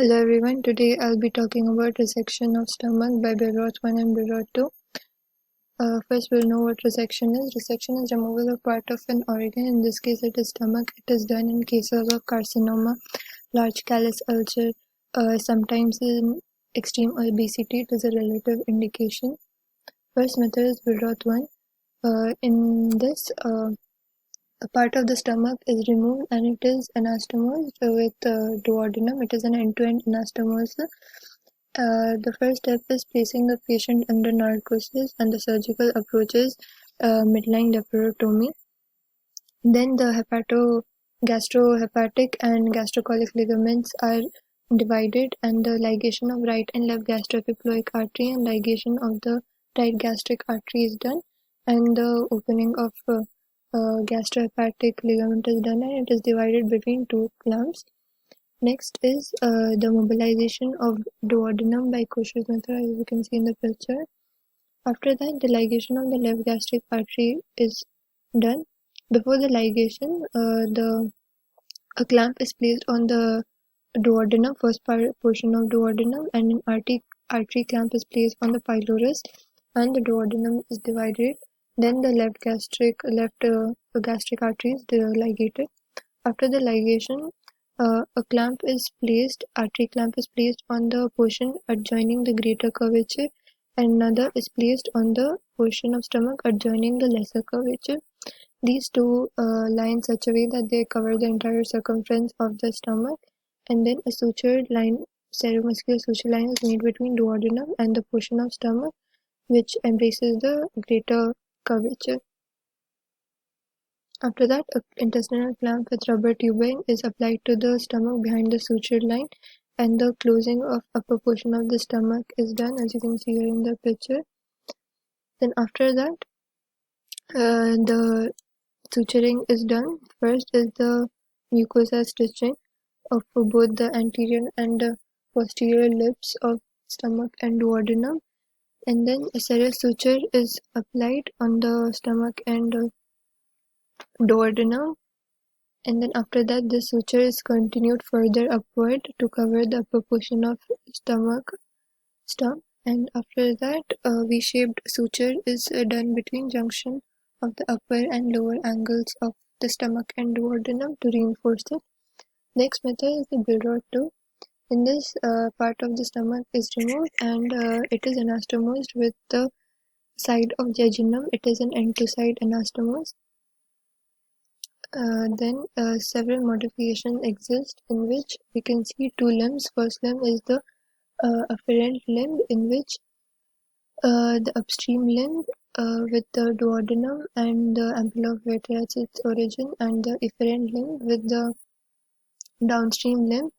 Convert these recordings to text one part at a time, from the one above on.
Hello everyone, today I'll be talking about resection of stomach by Billroth 1 and Billroth 2. First we'll know what resection is. Resection is removal of part of an organ, in this case it is stomach. It is done in cases of carcinoma, large callus ulcer, sometimes in extreme obesity. It is a relative indication. First method is Billroth 1. In this, a part of the stomach is removed and it is anastomosed with duodenum. It is an end-to-end anastomosis. The first step is placing the patient under narcosis and the surgical approach is midline laparotomy. Then the gastrohepatic and gastrocolic ligaments are divided and the ligation of right and left gastroepiploic artery and ligation of the right gastric artery is done, and the opening of gastrohepatic ligament is done and it is divided between two clamps. Next is the mobilization of duodenum by Kocher's method, as you can see in the picture. After that, the ligation of the left gastric artery is done. Before the ligation, a clamp is placed on the duodenum, first portion of duodenum, and an artery clamp is placed on the pylorus, and the duodenum is divided. Then the left gastric artery is ligated. After the ligation, a artery clamp is placed on the portion adjoining the greater curvature, and another is placed on the portion of stomach adjoining the lesser curvature. These two lie in such a way that they cover the entire circumference of the stomach, and then a ceremuscular suture line is made between duodenum and the portion of stomach which embraces the greater curvature. After that, an intestinal clamp with rubber tubing is applied to the stomach behind the sutured line, and the closing of upper portion of the stomach is done, as you can see here in the picture. Then after that, the suturing is done. First is the mucosa stitching of both the anterior and posterior lips of stomach and duodenum, and then a serous suture is applied on the stomach and duodenum, and then after that the suture is continued further upward to cover the upper portion of stomach, and after that V-shaped suture is done between junction of the upper and lower angles of the stomach and duodenum to reinforce it. Next method is the Billroth 2. In this, part of the stomach is removed and it is anastomosed with the side of jejunum. It is an end-to-side anastomosis. Then several modifications exist in which we can see two limbs. First limb is the afferent limb, in which the upstream limb with the duodenum and the ampulla of Vater as its origin, and the efferent limb with the downstream limb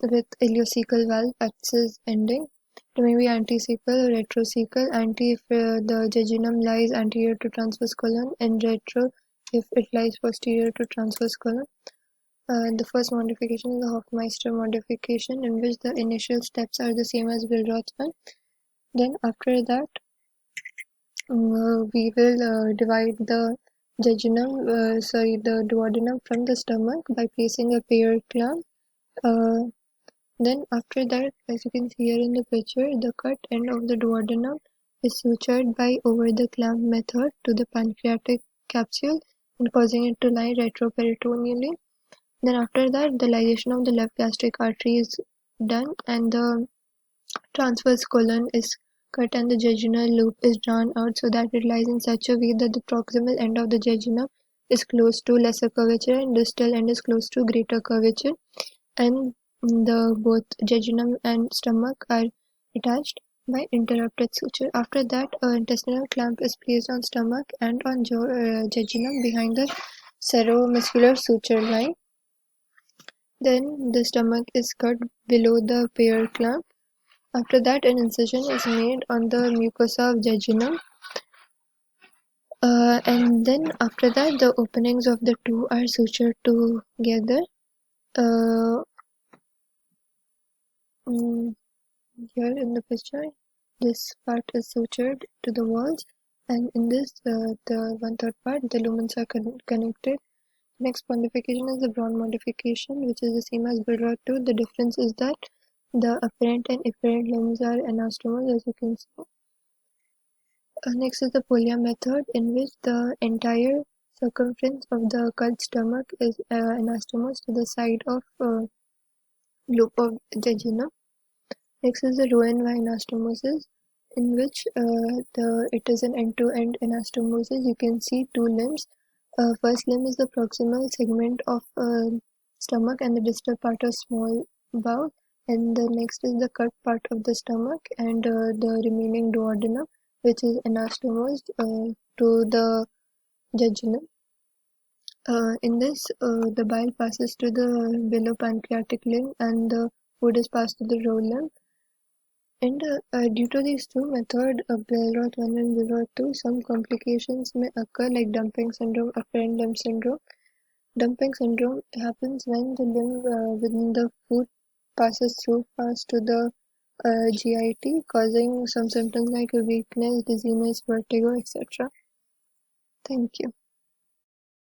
with ileocecal valve at its ending. It may be antececal or retrocecal. Anti if the jejunum lies anterior to transverse colon, and retro if it lies posterior to transverse colon. The first modification is the Hofmeister modification, in which the initial steps are the same as Billroth 1. Then after that, we will divide the the duodenum from the stomach by placing a pair clamp. Then after that, as you can see here in the picture, the cut end of the duodenum is sutured by over the clamp method to the pancreatic capsule and causing it to lie retroperitoneally. Then after that, the ligation of the left gastric artery is done and the transverse colon is cut and the jejunal loop is drawn out so that it lies in such a way that the proximal end of the jejunum is close to lesser curvature and distal end is close to greater curvature, and the both jejunum and stomach are attached by interrupted suture. After that, an intestinal clamp is placed on stomach and on jejunum behind the ceremuscular suture line. Then the stomach is cut below the pair clamp. After that, an incision is made on the mucosa of jejunum. And then after that, the openings of the two are sutured together. Here in the picture, this part is sutured to the walls, and in this, the 1/3 part, the lumens are connected Next pontification is the Brown modification, which is the same as Billroth-2. The difference is that the apparent and efferent limbs are anastomos, as you can see. Next is the Polya method, in which the entire circumference of the occult stomach is anastomos to the side of loop of jejunum. Next is the Roux-en-Y anastomosis, in which it is an end-to-end anastomosis. You can see two limbs. First limb is the proximal segment of stomach and the distal part of small bowel, and the next is the cut part of the stomach and the remaining duodenum, which is anastomosed to the jejunum. In this, the bile passes to the below-pancreatic limb and the food is passed to the Roux limb. And due to these two methods, Billroth-1 and Billroth-2, some complications may occur like dumping syndrome, afferent limb syndrome. Dumping syndrome happens when the limb within the food passes through fast to the GIT, causing some symptoms like weakness, dizziness, vertigo, etc. Thank you.